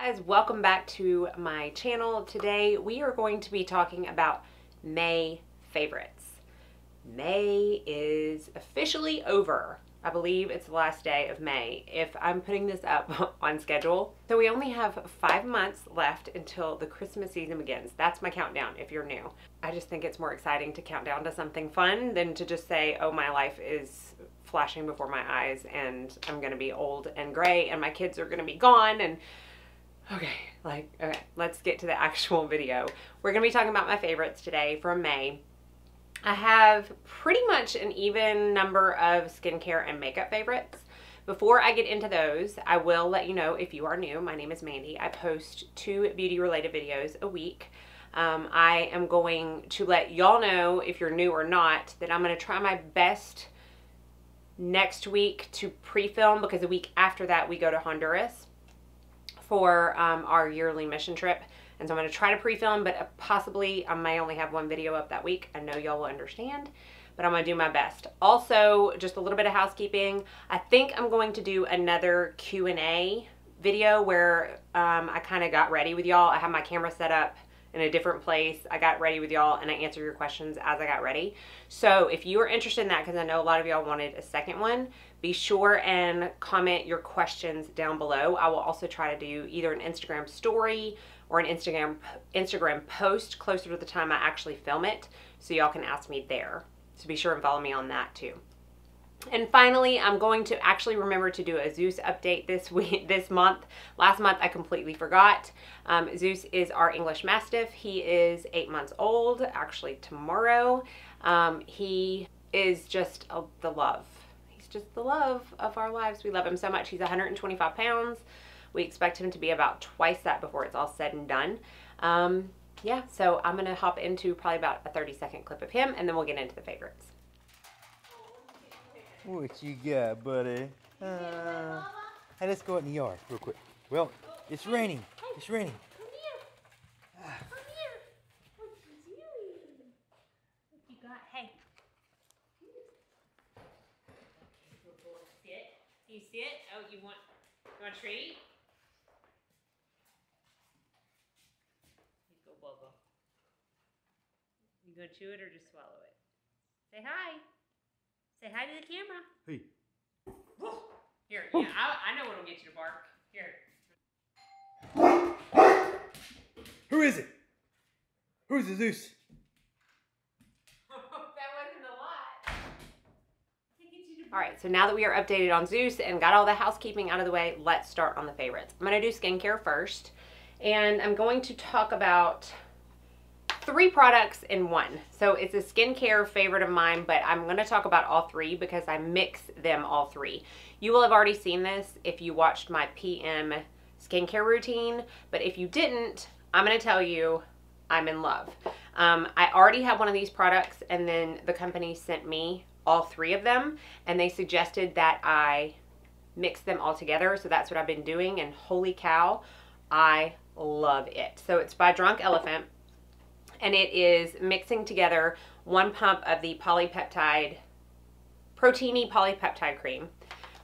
Guys, welcome back to my channel. Today we are going to be talking about May favorites. May is officially over. I believe it's the last day of May if I'm putting this up on schedule. So we only have 5 months left until the Christmas season begins. That's my countdown if you're new. I just think it's more exciting to count down to something fun than to just say, oh, my life is flashing before my eyes and I'm gonna be old and gray and my kids are gonna be gone. And okay, let's get to the actual video. We're gonna be talking about my favorites today from May. I have pretty much an even number of skincare and makeup favorites. Before I get into those, I will let you know, if you are new, my name is Mandy. I post 2 beauty related videos a week. I am going to let y'all know, if you're new or not, that I'm gonna try my best next week to pre-film, because the week after that we go to Honduras for our yearly mission trip. And so I'm going to try to pre-film, but possibly I may only have 1 video up that week. I know y'all will understand, but I'm going to do my best. Also, just a little bit of housekeeping. I think I'm going to do another Q&A video where I kind of got ready with y'all. I have my camera set up in a different place. I got ready with y'all and I answer your questions as I got ready. So if you are interested in that, because I know a lot of y'all wanted a second one, be sure and comment your questions down below. I will also try to do either an Instagram story or an Instagram post closer to the time I actually film it, so y'all can ask me there. So be sure and follow me on that too. And finally, I'm going to actually remember to do a Zeus update this month. Last month I completely forgot. Zeus is our English Mastiff. He is 8 months old, actually tomorrow. He is just the love. He's just the love of our lives. We love him so much. He's 125 pounds. We expect him to be about twice that before it's all said and done. Yeah, so I'm gonna hop into probably about a 30-second clip of him and then we'll get into the favorites. What you got, buddy? Hey, let's go out in the yard real quick. Well, it's raining. It's raining. Come here. Come here. What you doing? What you got? Hey. Sit. Do you sit? Oh, you want a treat? You go bubble. You gonna chew it or just swallow it? Say hi. Say hi to the camera. Hey. Here, yeah, I know what'll get you to bark. Here. Who is it? Who's the Zeus? That wasn't a lot. Alright, so now that we are updated on Zeus and got all the housekeeping out of the way, let's start on the favorites. I'm going to do skincare first, and I'm going to talk about 3 products in one. So it's a skincare favorite of mine, but I'm going to talk about all 3 because I mix them all 3. You will have already seen this if you watched my PM skincare routine, but if you didn't, I'm going to tell you I'm in love. I already have one of these products, and then the company sent me all 3 of them, and they suggested that I mix them all together. So that's what I've been doing, and holy cow, I love it. So it's by Drunk Elephant, and it is mixing together 1 pump of the polypeptide, proteiny polypeptide cream,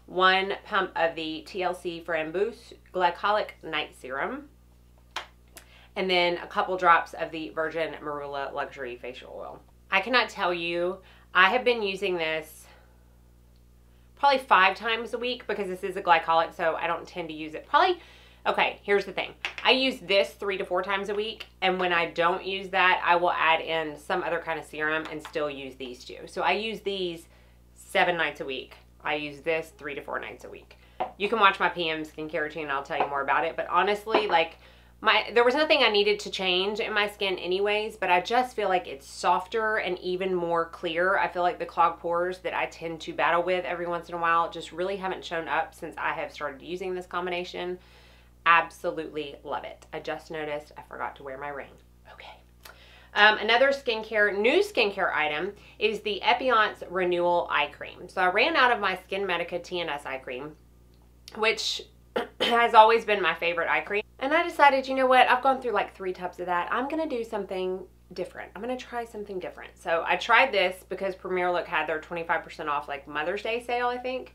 1 pump of the TLC Framboos Glycolic Night Serum, and then a couple drops of the Virgin Marula Luxury Facial Oil. I cannot tell you, I have been using this probably 5 times a week because this is a glycolic, so I don't tend to use it. Probably, okay, here's the thing. I use this 3 to 4 times a week, and when I don't use that, I will add in some other kind of serum and still use these 2. So I use these 7 nights a week. I use this 3 to 4 nights a week. You can watch my PM skincare routine and I'll tell you more about it, but honestly, like, there was nothing I needed to change in my skin anyways, but I just feel like it's softer and even more clear. I feel like the clogged pores that I tend to battle with every once in a while just really haven't shown up since I have started using this combination. Absolutely love it. I just noticed I forgot to wear my ring. Okay. Another new skincare item is the Ebates Renewal Eye Cream. So I ran out of my Skin Medica TNS eye cream, which has always been my favorite eye cream. And I decided, you know what, I've gone through like 3 tubs of that. I'm going to do something different. I'm going to try something different. So I tried this because Premier Look had their 25% off like Mother's Day sale, I think.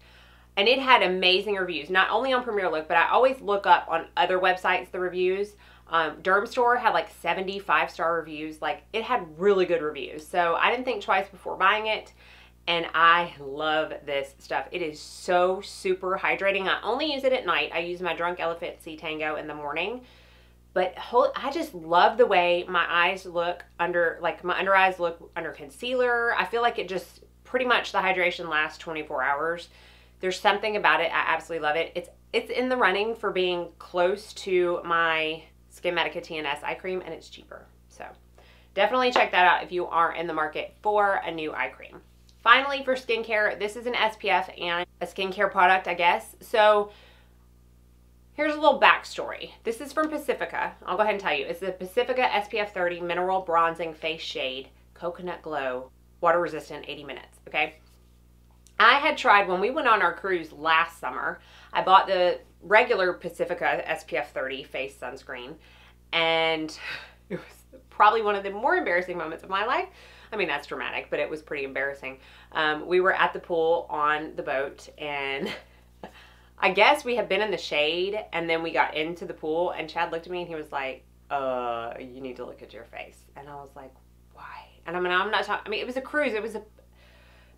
And it had amazing reviews, not only on Premier Look, but I always look up on other websites the reviews. Derm Store had like 75-star reviews. Like, it had really good reviews. So I didn't think twice before buying it. And I love this stuff. It is so super hydrating. I only use it at night. I use my Drunk Elephant Sea Tango in the morning. But I just love the way my eyes look under, like my under eyes look under concealer. I feel like it just pretty much the hydration lasts 24 hours. There's something about it. I absolutely love it. It's in the running for being close to my SkinMedica TNS eye cream, and it's cheaper. So definitely check that out if you are in the market for a new eye cream. Finally, for skincare, this is an SPF and a skincare product, I guess. So here's a little backstory. This is from Pacifica. I'll go ahead and tell you. It's the Pacifica SPF 30 Mineral Bronzing Face Shade Coconut Glow Water Resistant 80 Minutes, okay? I had tried, when we went on our cruise last summer, I bought the regular Pacifica SPF 30 face sunscreen, and it was probably one of the more embarrassing moments of my life. I mean, that's dramatic, but it was pretty embarrassing. We were at the pool on the boat, and I guess we had been in the shade, and then we got into the pool, and Chad looked at me, and he was like, you need to look at your face. And I was like, why? And I mean, I'm not talking, I mean, it was a cruise. It was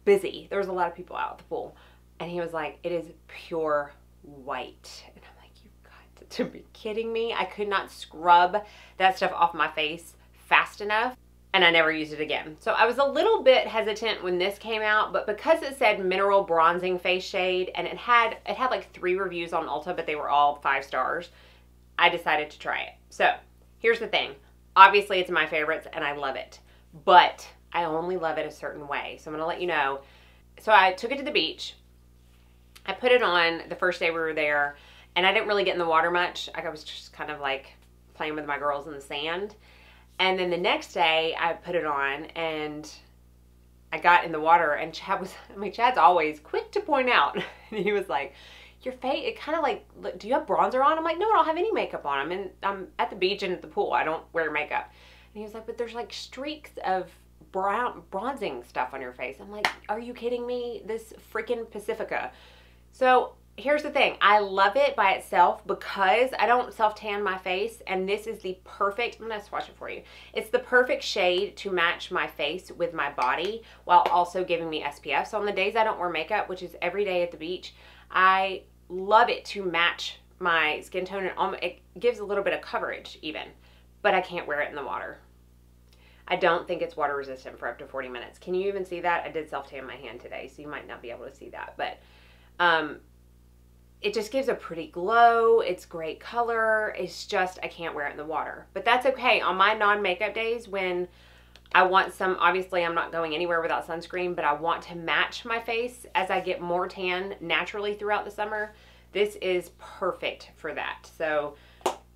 busy. There was a lot of people out at the pool. And he was like, it is pure white. And I'm like, you've got to be kidding me. I could not scrub that stuff off my face fast enough, and I never used it again. So I was a little bit hesitant when this came out, but because it said Mineral Bronzing Face Shade, and it had like 3 reviews on Ulta, but they were all 5 stars, I decided to try it. So here's the thing. Obviously, it's my favorites, and I love it. But I only love it a certain way. So I'm going to let you know. So I took it to the beach. I put it on the first day we were there, and I didn't really get in the water much. I was just kind of like playing with my girls in the sand. And then the next day I put it on, and I got in the water, and Chad was, I mean, Chad's always quick to point out. And he was like, your face, it kind of like, look, do you have bronzer on? I'm like, no, I don't have any makeup on. I'm at the beach and at the pool. I don't wear makeup. And he was like, but there's like streaks of bronzing stuff on your face. I'm like, are you kidding me? This freaking Pacifica. So here's the thing. I love it by itself because I don't self-tan my face, and this is the perfect, I'm going to swatch it for you. It's the perfect shade to match my face with my body while also giving me SPF. So on the days I don't wear makeup, which is every day at the beach, I love it to match my skin tone, and it gives a little bit of coverage even, but I can't wear it in the water. I don't think it's water resistant for up to 40 minutes. Can you even see that? I did self-tan my hand today, so you might not be able to see that, but it just gives a pretty glow. It's great color. It's just, I can't wear it in the water, but that's okay. On my non-makeup days, when I want some, obviously I'm not going anywhere without sunscreen, but I want to match my face as I get more tan naturally throughout the summer, this is perfect for that. So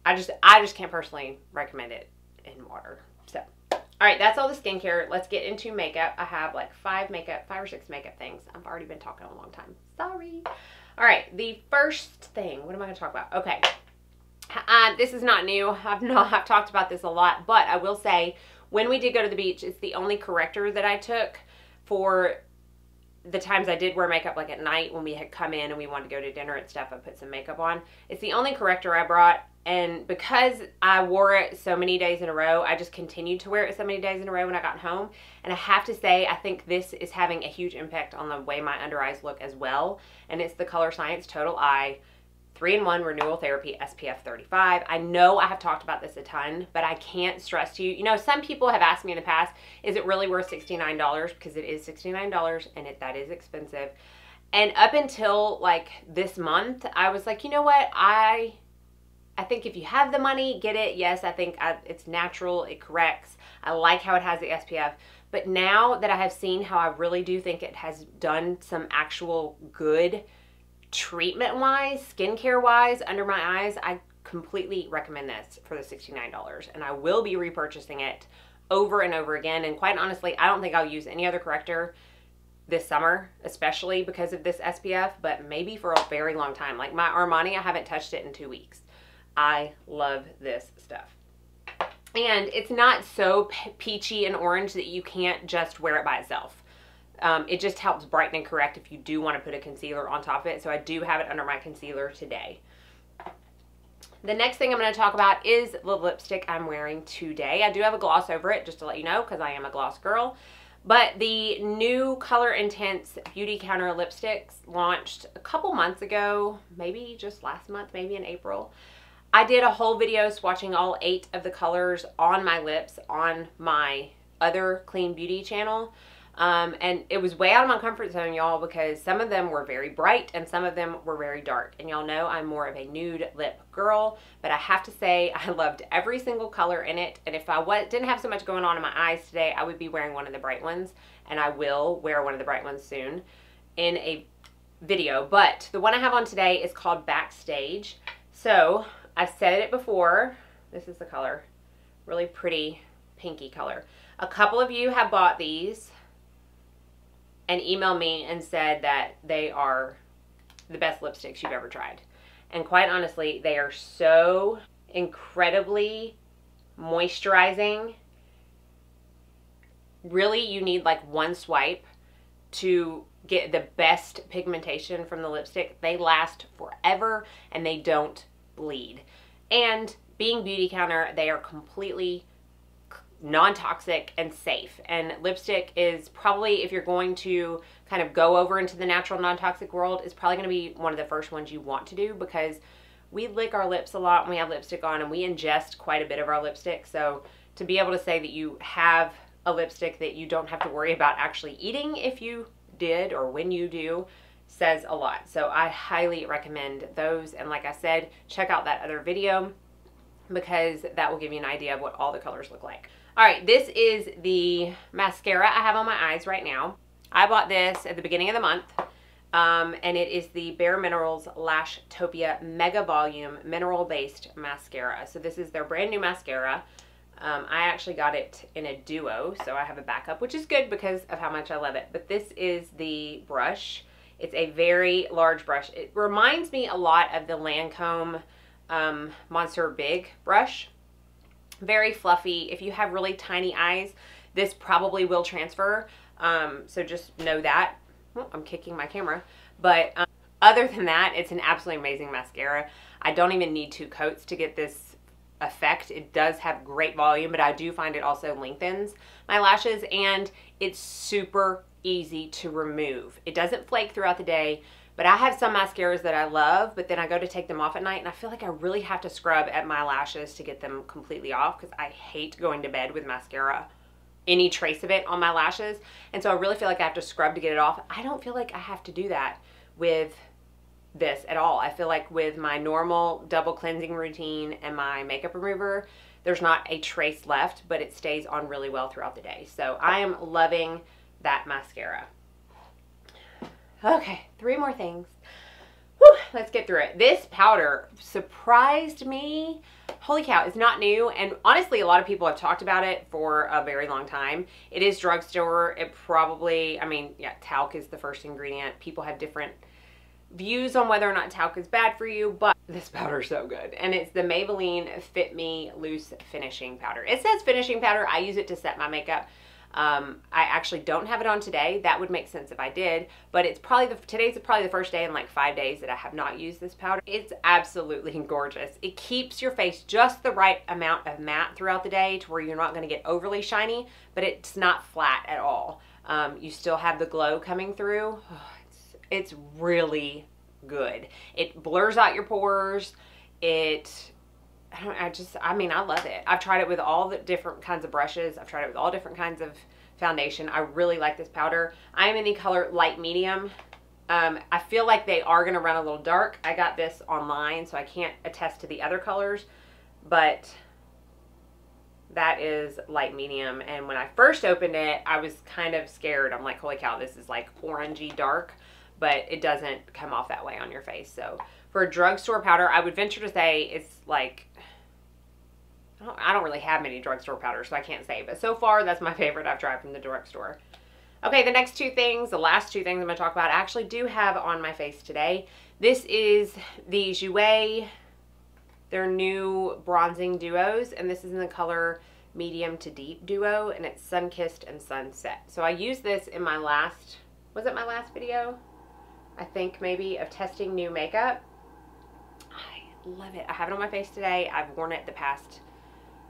I just can't personally recommend it in water. So, all right, that's all the skincare. Let's get into makeup. I have like 5 or 6 makeup things. I've already been talking a long time. Sorry. All right, the first thing, what am I going to talk about? Okay, this is not new. I've talked about this a lot, but I will say, when we did go to the beach, it's the only corrector that I took for the times I did wear makeup, like at night when we had come in and we wanted to go to dinner and stuff. I put some makeup on. It's the only corrector I brought, and because I wore it so many days in a row, I just continued to wear it so many days in a row when I got home. And I have to say, I think this is having a huge impact on the way my under eyes look as well. And it's the Color Science Total Eye 3-in-1 Renewal Therapy SPF 35. I know I have talked about this a ton, but I can't stress to you. You know, some people have asked me in the past, is it really worth $69? Because it is $69, and that is expensive. And up until like this month, I was like, you know what? I think if you have the money, get it. Yes, I think it's natural. It corrects. I like how it has the SPF. But now that I have seen how I really do think it has done some actual good treatment-wise, skincare-wise, under my eyes, I completely recommend this for the $69. And I will be repurchasing it over and over again. And quite honestly, I don't think I'll use any other corrector this summer, especially because of this SPF, but maybe for a very long time. Like my Armani, I haven't touched it in 2 weeks. I love this stuff. And it's not so peachy and orange that you can't just wear it by itself. It just helps brighten and correct if you do want to put a concealer on top of it. So I do have it under my concealer today. The next thing I'm going to talk about is the lipstick I'm wearing today. I do have a gloss over it, just to let you know, because I am a gloss girl. But the new Color Intense Beautycounter lipsticks launched a couple months ago, maybe just last month, maybe in April. I did a whole video swatching all 8 of the colors on my lips on my other Clean Beauty channel. And it was way out of my comfort zone, y'all, because some of them were very bright and some of them were very dark. And y'all know I'm more of a nude lip girl, but I have to say I loved every single color in it. And if I didn't have so much going on in my eyes today, I would be wearing one of the bright ones, and I will wear one of the bright ones soon in a video. But the one I have on today is called Backstage. So I've said it before. This is the color. Really pretty pinky color. A couple of you have bought these and emailed me and said that they are the best lipsticks you've ever tried. And quite honestly, they are so incredibly moisturizing. Really, you need like one swipe to get the best pigmentation from the lipstick. They last forever and they don't bleed. And being Beautycounter, they are completely non-toxic and safe. And lipstick is probably, if you're going to kind of go over into the natural non-toxic world, is probably going to be one of the first ones you want to do, because we lick our lips a lot when we have lipstick on, and we ingest quite a bit of our lipstick. So to be able to say that you have a lipstick that you don't have to worry about actually eating if you did, or when you do, says a lot. So I highly recommend those. And like I said, check out that other video, because that will give you an idea of what all the colors look like. All right, this is the mascara I have on my eyes right now. I bought this at the beginning of the month, and it is the Bare Minerals Lashtopia Mega Volume Mineral Based Mascara. So this is their brand new mascara. I actually got it in a duo, so I have a backup, which is good because of how much I love it. But this is the brush. It's a very large brush. It reminds me a lot of the Lancome Monster Big brush. Very fluffy. If you have really tiny eyes, this probably will transfer. So just know that. Oh, I'm kicking my camera. But other than that, it's an absolutely amazing mascara. I don't even need 2 coats to get this effect. It does have great volume, but I do find it also lengthens my lashes, and it's super easy to remove. It doesn't flake throughout the day. But I have some mascaras that I love, but then I go to take them off at night, and I feel like I really have to scrub at my lashes to get them completely off, because I hate going to bed with mascara, any trace of it on my lashes. And so I really feel like I have to scrub to get it off. I don't feel like I have to do that with this at all. I feel like with my normal double cleansing routine and my makeup remover, there's not a trace left, but it stays on really well throughout the day. So I am loving that mascara. Okay, 3 more things. Whew, let's get through it. This powder surprised me. Holy cow, it's not new. And honestly, a lot of people have talked about it for a very long time. It is drugstore. It probably, I mean, yeah, talc is the first ingredient. People have different views on whether or not talc is bad for you, but this powder is so good. And it's the Maybelline Fit Me Loose Finishing Powder. It says finishing powder. I use it to set my makeup. I actually don't have it on today. That would make sense if I did, but it's probably today's probably the first day in like 5 days that I have not used this powder. It's absolutely gorgeous. It keeps your face just the right amount of matte throughout the day to where you're not going to get overly shiny, but it's not flat at all. You still have the glow coming through. Oh, it's really good. It blurs out your pores. I mean, I love it. I've tried it with all the different kinds of brushes. I've tried it with all different kinds of foundation. I really like this powder. I am in the color light medium. I feel like they are going to run a little dark. I got this online, so I can't attest to the other colors, but that is light medium. And when I first opened it, I was kind of scared. I'm like, holy cow, this is like orangey dark, but it doesn't come off that way on your face. So for a drugstore powder, I would venture to say it's like, I don't really have many drugstore powders, so I can't say, but so far that's my favorite I've tried from the drugstore. Okay, the next 2 things, the last 2 things I'm going to talk about, I actually do have on my face today. This is the Jouer, their new bronzing duos, and this is in the color medium to deep duo, and it's Sun Kissed and Sunset. So I used this in my last, was it my last video? I think maybe, of testing new makeup. I love it. I have it on my face today. I've worn it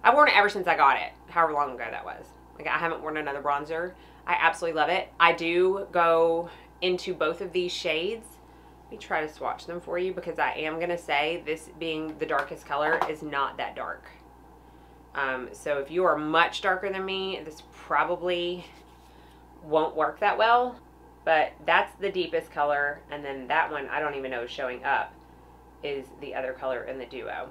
I've worn it ever since I got it, however long ago that was. Like, I haven't worn another bronzer. I absolutely love it. I do go into both of these shades. Let me try to swatch them for you, because I am going to say, this being the darkest color is not that dark. So if you are much darker than me, this probably won't work that well. But that's the deepest color, and then that one, I don't even know is showing up, is the other color in the duo.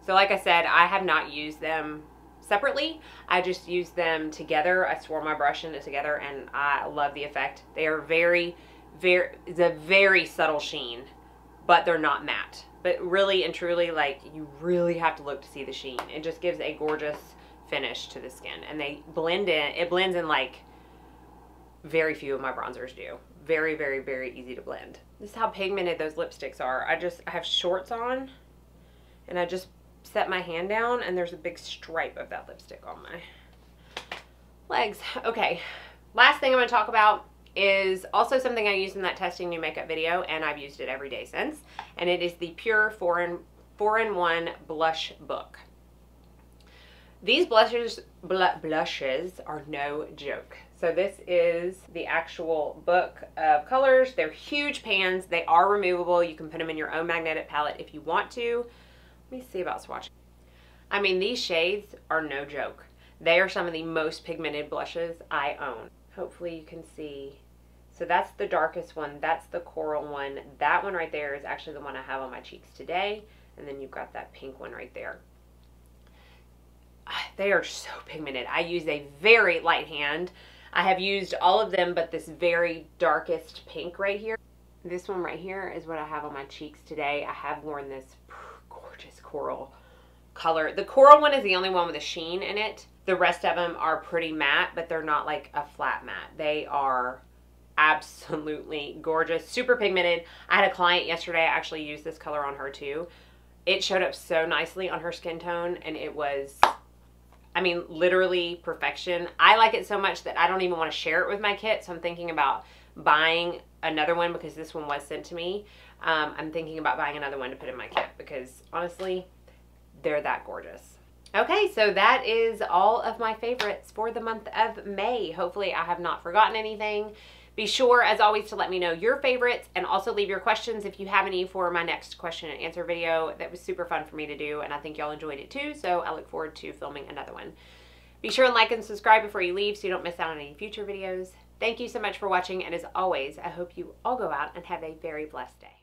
So like I said, I have not used them separately. I just use them together. I swirl my brush in it together, and I love the effect. They are it's a very subtle sheen, but they're not matte. But really and truly, like, you really have to look to see the sheen. It just gives a gorgeous finish to the skin, and they blend in. It blends in like very few of my bronzers do. Very, very, very easy to blend. This is how pigmented those lipsticks are. I have shorts on, and I just set my hand down, and there's a big stripe of that lipstick on my legs. Okay, last thing I'm going to talk about is also something I used in that testing new makeup video, and I've used it every day since, and it is the Pure 4-in-1 Blush Book. These blushes are no joke. So this is the actual book of colors. They're huge pans. They are removable. You can put them in your own magnetic palette if you want to. Let me see about swatching. I mean, these shades are no joke. They are some of the most pigmented blushes I own. Hopefully you can see. So that's the darkest one. That's the coral one. That one right there is actually the one I have on my cheeks today. And then you've got that pink one right there. They are so pigmented. I use a very light hand. I have used all of them, but this very darkest pink right here. This one right here is what I have on my cheeks today. I have worn this gorgeous coral color. The coral one is the only one with a sheen in it. The rest of them are pretty matte, but they're not like a flat matte. They are absolutely gorgeous, super pigmented. I had a client yesterday, I actually used this color on her too. It showed up so nicely on her skin tone, and it was, I mean, literally perfection. I like it so much that I don't even want to share it with my kit, so I'm thinking about buying another one because this one was sent to me. I'm thinking about buying another one to put in my kit because honestly, they're that gorgeous. Okay, so that is all of my favorites for the month of May. Hopefully I have not forgotten anything. Be sure, as always, to let me know your favorites, and also leave your questions if you have any for my next question and answer video. That was super fun for me to do, and I think y'all enjoyed it too, so I look forward to filming another one. Be sure and like and subscribe before you leave so you don't miss out on any future videos. Thank you so much for watching, and as always, I hope you all go out and have a very blessed day.